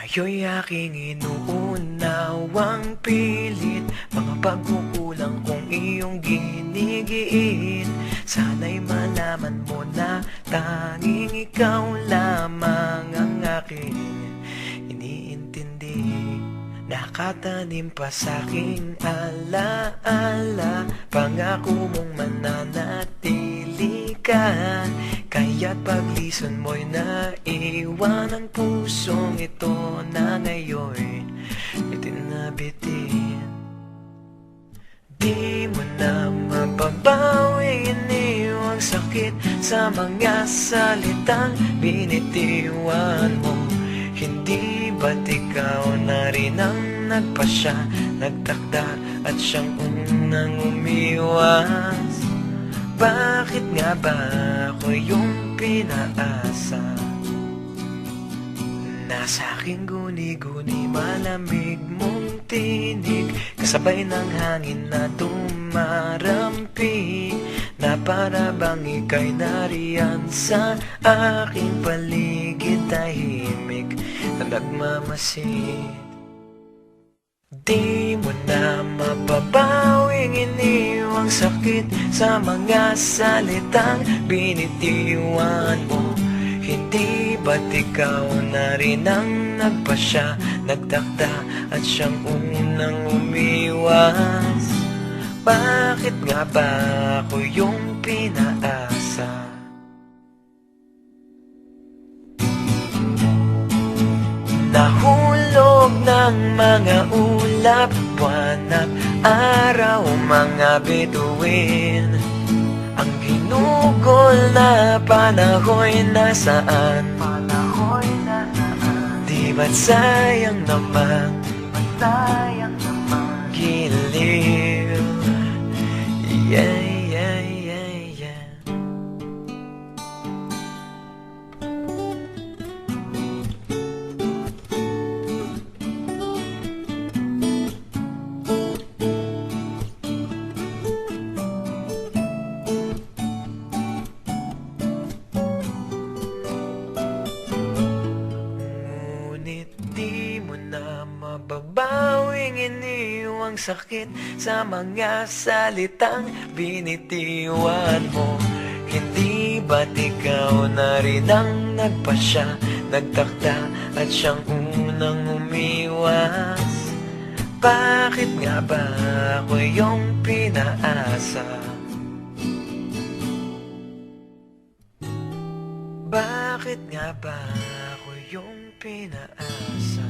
Kayo'y aking inuunawang pilit, mga pagkukulang kong iyong ginigiit. Sana'y malaman mo na tanging ikaw lamang ang aking iniintindi. Nakatanim pa sa'king alaala, pangako mong mananatili ka. Kaya't paglison mo'y naiwan ang pusong ito na ngayon itinabitin. Di mo na mababawi, iniwang sakit sa mga salitang binitiwan mo. Hindi ba't ikaw na rin ang nagpasya, nagtakda at siyang unang umiwas? Bakit nga ba ako yung pinaasa? Nasa aking guni-guni, malamig mong tinig, kasabay ng hangin na dumarampi, na para bang ika'y nariyan sa aking paligid, tahimik na nagmamasid. Di mo na mapapawing iniwang sakit sa mga salitang binitiwan mo. Hindi ba't ikaw na rin ang nagpasya, nagtakda at siyang unang umiwas? Bakit nga ba ako yung pinaasa? Nahulog ng mga ulap, buwan at araw, mga bituin. Ang ginugol na panahon'y nasaan? Di ba't sayang naman? Giliw. Yeah, yeah, yeah, yeah. Di mo na mababawing iniwang sakit sa mga salitang binitiwan mo. Hindi ba't ikaw na rin ang nagpasya, nagtakda at siyang unang umiwas? Bakit nga ba ako yung pinaasa? Bakit nga ba ako yung pinaasa?